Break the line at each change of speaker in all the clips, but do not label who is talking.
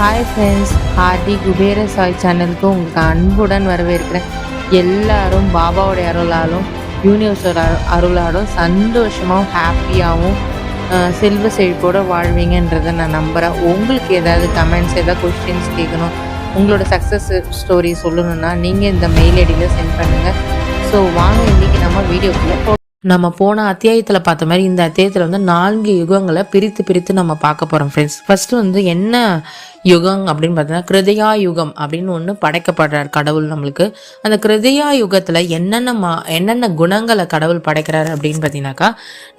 Hi ஃப்ரெண்ட்ஸ், ஹார்டி குபேர சாய் சேனலுக்கு உங்களுக்கு அன்புடன் வரவேற்கிறேன். எல்லாரும் பாபாவோடைய அருளாலும் யூனிவர்ஸோட அருளாலும் சந்தோஷமாகவும் ஹாப்பியாகவும் செல்வ செழிப்போடு வாழ்வீங்கன்றதை நான் நம்புகிறேன். உங்களுக்கு ஏதாவது கமெண்ட்ஸ், ஏதாவது கொஸ்டின்ஸ் கேட்கணும், உங்களோட சக்ஸஸ் ஸ்டோரி சொல்லணுன்னா நீங்கள் இந்த மெயில் ஐடியில் சென்ட் பண்ணுங்கள். ஸோ வாங்க இன்றைக்கி நம்ம வீடியோக்குள்ளே நம்ம போன அத்தியாயத்தில் பார்த்த மாதிரி இந்த அத்தியாயத்தில் வந்து 4 யுகங்களை பிரித்து நம்ம பார்க்க போகிறோம் ஃப்ரெண்ட்ஸ். ஃபர்ஸ்ட் வந்து என்ன யுகம் அப்படின்னு பார்த்தீங்கன்னா கிருதயா யுகம் அப்படின்னு ஒன்று படைக்கப்படுறார் கடவுள் நம்மளுக்கு. அந்த கிருதயா யுகத்தில் என்னென்ன குணங்களை கடவுள் படைக்கிறாரு அப்படின்னு பார்த்தீங்கன்னாக்கா,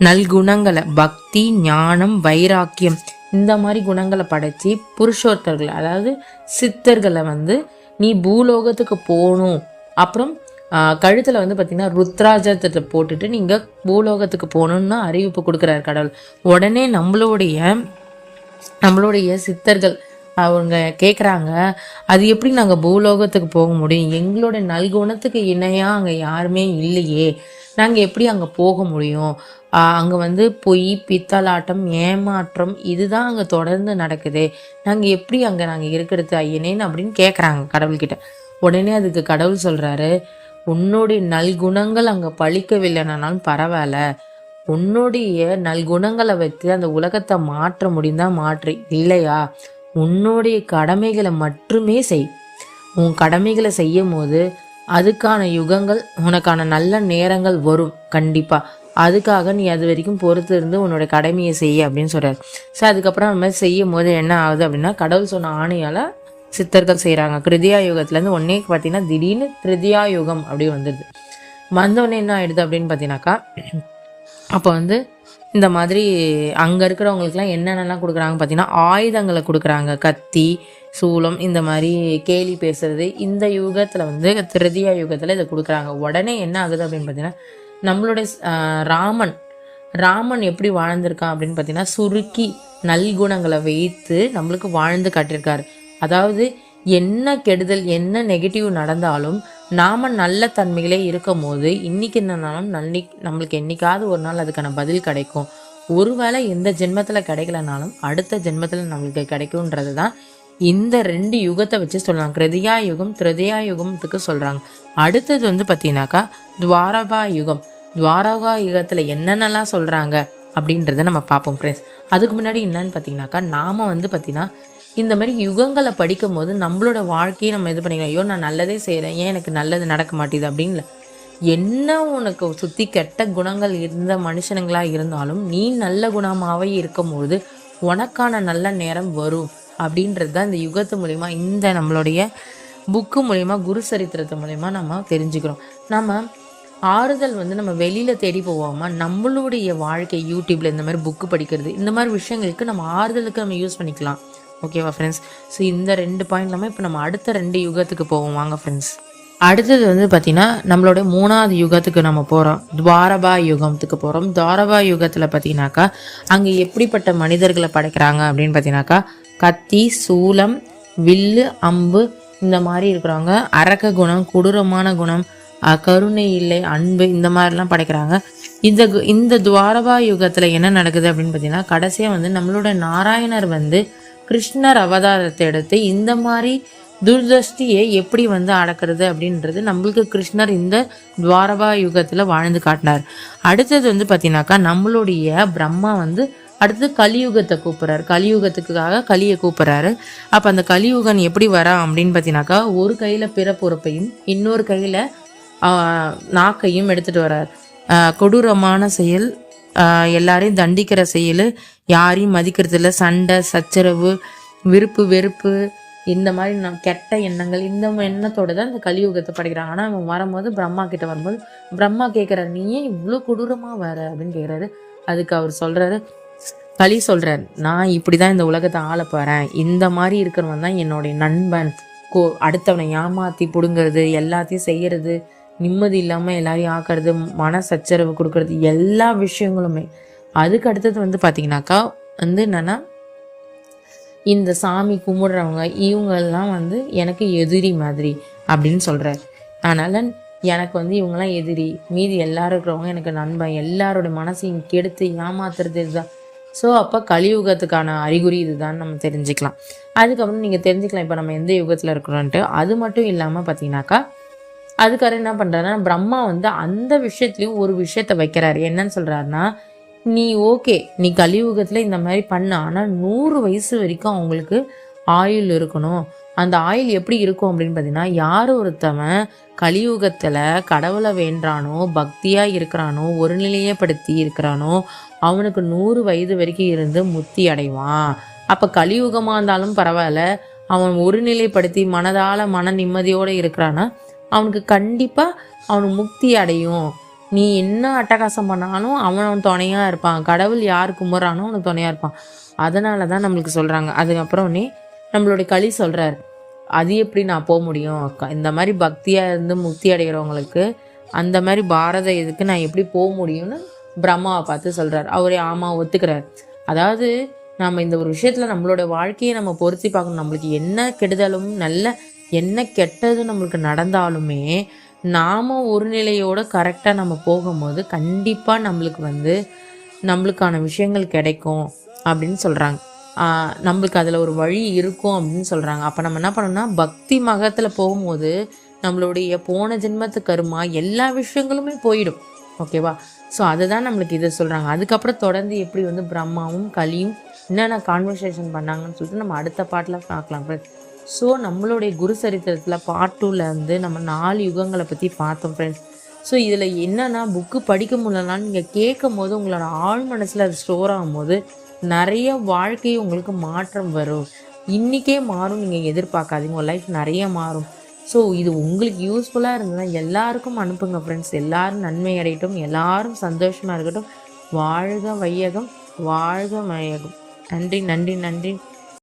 நல்குணங்களை, பக்தி, ஞானம், வைராக்கியம், இந்த மாதிரி குணங்களை படைச்சி புருஷோத்தர்கள், அதாவது சித்தர்களை வந்து நீ பூலோகத்துக்கு போகணும், அப்புறம் கழுத்தில் வந்து பார்த்திங்கன்னா ருத்ராஜத்தை போட்டுட்டு நீங்கள் பூலோகத்துக்கு போகணுன்னு அறிவிப்பு கொடுக்குறாரு கடவுள். உடனே நம்மளுடைய சித்தர்கள் அவங்க கேட்குறாங்க, அது எப்படி நாங்கள் பூலோகத்துக்கு போக முடியும்? எங்களோட நல்குணத்துக்கு இணையாக அங்கே யாருமே இல்லையே, நாங்கள் எப்படி அங்கே போக முடியும்? அங்கே வந்து பொய், பித்தலாட்டம், ஏமாற்றம் இதுதான் அங்கே தொடர்ந்து நடக்குது. நாங்கள் எப்படி அங்கே நாங்கள் இருக்கிறது ஐயனேன்னு அப்படின்னு கேட்குறாங்க கடவுள்கிட்ட. உடனே அதுக்கு கடவுள் சொல்கிறாரு, உன்னுடைய நல்குணங்கள் அங்கே பழிக்கவில்லைனாலும் பரவாயில்ல, உன்னுடைய நல்குணங்களை வச்சு அந்த உலகத்தை மாற்ற முடிந்தா மாற்று, இல்லையா உன்னுடைய கடமைகளை மட்டுமே செய். உன் கடமைகளை செய்யும் போது அதுக்கான யுகங்கள், உனக்கான நல்ல நேரங்கள் வரும் கண்டிப்பாக. அதுக்காக நீ அது வரைக்கும் பொறுத்து இருந்து உன்னோட கடமையை செய்ய அப்படின்னு சொல்கிறார். ஸோ அதுக்கப்புறம் நம்ம செய்யும் போது என்ன ஆகுது அப்படின்னா, கடவுள் சொன்ன ஆணையால் சித்தர்கள் செய்கிறாங்க. கிருதியா யுகத்துலேருந்து ஒன்றே பார்த்தீங்கன்னா திடீர்னு திருதியா யுகம் அப்படி வந்துடுது. வந்தோடனே என்ன ஆகிடுது அப்படின்னு பார்த்தீங்கன்னாக்கா, அப்போ வந்து இந்த மாதிரி அங்கே இருக்கிறவங்களுக்குலாம் என்னென்னலாம் கொடுக்குறாங்க பார்த்தீங்கன்னா, ஆயுதங்களை கொடுக்குறாங்க. கத்தி, சூலம், இந்த மாதிரி கேலி பேசுறது. இந்த யுகத்தில் வந்து திருதியா யுகத்தில் இதை கொடுக்குறாங்க. உடனே என்ன ஆகுது அப்படின்னு பார்த்தீங்கன்னா, நம்மளுடைய ராமன் எப்படி வாழ்ந்திருக்கான் அப்படின்னு பார்த்தீங்கன்னா, சுருக்கி நல்குணங்களை வைத்து நம்மளுக்கு வாழ்ந்து காட்டியிருக்காரு. அதாவது என்ன கெடுதல், என்ன நெகட்டிவ் நடந்தாலும் நாம் நல்ல தன்மைகளே இருக்கும் போது இன்றைக்கி என்னன்னாலும் நம்மளுக்கு என்றைக்காவது ஒரு நாள் அதுக்கான பதில் கிடைக்கும். ஒருவேளை எந்த ஜென்மத்தில் கிடைக்கலனாலும் அடுத்த ஜென்மத்தில் நம்மளுக்கு கிடைக்கும்ன்றது தான் இந்த 2 யுகத்தை வச்சு சொல்லலாம். கிருதியா யுகம், திருதியா யுகத்துக்கு சொல்கிறாங்க. அடுத்தது வந்து பார்த்தீங்கன்னாக்கா துவாரகா யுகம். துவாரகா யுகத்தில் என்னென்னலாம் சொல்கிறாங்க அப்படின்றத நம்ம பார்ப்போம் ஃப்ரெண்ட்ஸ். அதுக்கு முன்னாடி என்னன்னு பார்த்தீங்கன்னாக்கா, நாம் வந்து பார்த்திங்கன்னா இந்த மாதிரி யுகங்களை படிக்கும் போது நம்மளோட வாழ்க்கையை நம்ம இது பண்ணிக்கலாம். ஐயோ நான் நல்லதே செய்கிறேன், ஏன் எனக்கு நல்லது நடக்க மாட்டேது அப்படின்னு என்ன, உனக்கு சுற்றி கெட்ட குணங்கள் இருந்த மனுஷனுங்களாக இருந்தாலும் நீ நல்ல குணமாகவே இருக்கும்போது உனக்கான நல்ல நேரம் வரும் அப்படின்றது தான் இந்த யுகத்து மூலிமா, இந்த நம்மளுடைய புக்கு மூலிமா, குரு சரித்திரத்து மூலிமா நம்ம தெரிஞ்சுக்கிறோம். நம்ம ஆறுதல் வந்து நம்ம வெளியில் தேடி போகாமல் நம்மளுடைய வாழ்க்கை யூடியூப்பில் இந்த மாதிரி புக்கு படிக்கிறது, இந்த மாதிரி விஷயங்களுக்கு நம்ம ஆறுதலுக்கு நம்ம யூஸ் பண்ணிக்கலாம். ஓகேவா ஃப்ரெண்ட்ஸ்? ஸோ இந்த 2 பாயிண்ட் இல்லாமல் இப்போ நம்ம அடுத்த 2 யுகத்துக்கு போவோம் வாங்க ஃப்ரெண்ட்ஸ். அடுத்தது வந்து பார்த்திங்கன்னா நம்மளோட 3வது யுகத்துக்கு நம்ம போகிறோம். துவாரகா யுகத்துக்கு போகிறோம். துவாரகா யுகத்தில் பார்த்தீங்கன்னாக்கா அங்கே எப்படிப்பட்ட மனிதர்களை படைக்கிறாங்க அப்படின்னு பார்த்தீங்கன்னாக்கா, கத்தி, சூலம், வில்லு, அம்பு, இந்த மாதிரி இருக்கிறவங்க. அரக்க குணம், கொடூரமான குணம், கருணை இல்லை, அன்பு, இந்த மாதிரிலாம் படைக்கிறாங்க. இந்த துவாரகா யுகத்தில் என்ன நடக்குது அப்படின்னு பார்த்தீங்கன்னா, கடைசியாக வந்து நம்மளோட நாராயணர் வந்து கிருஷ்ணர் அவதாரத்தை எடுத்து இந்த மாதிரி துர்தஷ்டியை எப்படி வந்து அடக்கிறது அப்படின்றது நம்மளுக்கு கிருஷ்ணர் இந்த துவாரகா யுகத்தில் வாழ்ந்து காட்டினார். அடுத்தது வந்து பார்த்தீங்கன்னாக்கா நம்மளுடைய பிரம்மா வந்து அடுத்தது கலியுகத்தை கூப்பிட்றாரு. கலியுகத்துக்காக கலியை கூப்பிட்றாரு. அப்போ அந்த கலியுகன் எப்படி வரா அப்படின்னு பார்த்தீங்கன்னாக்கா, ஒரு கையில் பிறப்புறுப்பையும் இன்னொரு கையில் நாக்கையும் எடுத்துகிட்டு வர்றார். கொடூரமான செயல், எல்லாரையும் தண்டிக்கிற செயல், யாரையும் மதிக்கிறது இல்லை, சண்டை சச்சரவு, விருப்பு வெறுப்பு, இந்த மாதிரி கெட்ட எண்ணங்கள், இந்த எண்ணத்தோடு தான் இந்த கலியுகத்தை படைக்கிறாங்க. ஆனால் அவன் வரும்போது பிரம்மா கிட்ட வரும்போது பிரம்மா கேட்குறாரு, நீ ஏன் இவ்வளோ கொடூரமாக வர அப்படின்னு கேட்குறாரு. அதுக்கு அவர் சொல்கிறாரு, களி சொல்கிறார், நான் இப்படி தான் இந்த உலகத்தை ஆள போகிறேன், இந்த மாதிரி இருக்கிறவன் தான் என்னுடைய நண்பன். அடுத்தவனை ஏமாற்றி பிடுங்கிறது, எல்லாத்தையும் செய்கிறது, நிம்மதி இல்லாமல் எல்லாரையும் ஆக்கிறது, மன சச்சரவு கொடுக்கறது, எல்லா விஷயங்களுமே. அதுக்கு அடுத்தது வந்து பார்த்திங்கனாக்கா வந்து என்னென்னா, இந்த சாமி கும்பிடுறவங்க இவங்கெல்லாம் வந்து எனக்கு எதிரி மாதிரி அப்படின்னு சொல்கிறார். அதனால் எனக்கு வந்து இவங்கெல்லாம் எதிரி, மீதி எல்லாரும் இருக்கிறவங்க எனக்கு நண்பன், எல்லாரோட மனசையும் கெடுத்து ஏமாத்துறது இதுதான். ஸோ அப்போ கலியுகத்துக்கான அறிகுறி இதுதான் நம்ம தெரிஞ்சுக்கலாம். அதுக்கப்புறம் நீங்கள் தெரிஞ்சுக்கலாம் இப்போ நம்ம எந்த யுகத்தில் இருக்கிறோன்ட்டு. அது மட்டும் இல்லாமல் பார்த்தீங்கன்னாக்கா அதுக்காரர் என்ன பண்ணுறாருன்னா, பிரம்மா வந்து அந்த விஷயத்துலையும் ஒரு விஷயத்த வைக்கிறாரு. என்னன்னு சொல்கிறாருன்னா, நீ ஓகே நீ கலியுகத்தில் இந்த மாதிரி பண்ண, ஆனால் 100 வயசு வரைக்கும் அவங்களுக்கு ஆயுள் இருக்கணும். அந்த ஆயுள் எப்படி இருக்கும் அப்படின்னு பார்த்தீங்கன்னா, யார் ஒருத்தவன் கலியுகத்தில் கடவுளை வேண்டானோ, பக்தியாக இருக்கிறானோ, ஒரு நிலையப்படுத்தி இருக்கிறானோ, அவனுக்கு 100 வயது வரைக்கும் இருந்து முக்தி அடைவான். அப்போ கலியுகமாக இருந்தாலும் பரவாயில்ல, அவன் ஒரு நிலைப்படுத்தி மனதால் மன நிம்மதியோடு இருக்கிறான்னா அவனுக்கு கண்டிப்பாக அவனுக்கு முக்தி அடையும். நீ என்ன அட்டகாசம் பண்ணாலும் அவன் துணையாக இருப்பான். கடவுள் யார் கும்பிட்றானோ அவனுக்கு துணையாக இருப்பான். அதனால தான் நம்மளுக்கு சொல்கிறாங்க. அதுக்கப்புறம் நம்மளுடைய களி சொல்கிறார், அது எப்படி நான் போக முடியும், இந்த மாதிரி பக்தியாக இருந்து முக்தி அடைகிறவங்களுக்கு அந்த மாதிரி பாரத இதுக்கு நான் எப்படி போக முடியும்னு பிரம்மாவை பார்த்து சொல்கிறார். அவரே ஆமாம் ஒத்துக்கிறார். அதாவது நம்ம இந்த ஒரு விஷயத்தில் நம்மளோட வாழ்க்கையை நம்ம பொருத்தி பார்க்கணும். நம்மளுக்கு என்ன கெடுதலும் என்ன கெட்டது நம்மளுக்கு நடந்தாலுமே நாம் ஒரு நிலையோடு கரெக்டாக நம்ம போகும்போது கண்டிப்பாக நம்மளுக்கான விஷயங்கள் கிடைக்கும் அப்படின்னு சொல்கிறாங்க. நம்மளுக்கு அதில் ஒரு வழி இருக்கும் அப்படின்னு சொல்கிறாங்க. அப்போ நம்ம என்ன பண்ணோம்னா பக்தி மகத்தில் போகும்போது நம்மளுடைய போன ஜென்மத்து கருமா எல்லா விஷயங்களுமே போயிடும். ஓகேவா? ஸோ அதுதான் நம்மளுக்கு இதை சொல்கிறாங்க. அதுக்கப்புறம் தொடர்ந்து எப்படி பிரம்மாவும் கலியும் என்னென்ன கான்வர்சேஷன் பண்ணாங்கன்னு சொல்லிட்டு நம்ம அடுத்த பாட்டில் பார்க்கலாம். ஸோ நம்மளுடைய குரு சரித்திரத்தில் பார்ட் 2ல் நம்ம 4 யுகங்களை பற்றி பார்த்தோம் ஃப்ரெண்ட்ஸ். ஸோ இதில் என்னென்னா புக்கு படிக்க முடியலனாலும் நீங்கள் கேட்கும் போது உங்களோட ஆழ் மனசில் அது ஸ்டோர் ஆகும்போது நிறைய வாழ்க்கை உங்களுக்கு மாற்றம் வரும். இன்றைக்கே மாறும், நீங்கள் எதிர்பார்க்காதீங்க, உங்கள் லைஃப் நிறைய மாறும். ஸோ இது உங்களுக்கு யூஸ்ஃபுல்லாக இருந்ததுன்னா எல்லாருக்கும் அனுப்புங்க ஃப்ரெண்ட்ஸ். எல்லோரும் நன்மை அடையட்டும், எல்லோரும் சந்தோஷமாக இருக்கட்டும். வாழ்க வையகம், வாழ்க மயகம். நன்றி நன்றி நன்றி.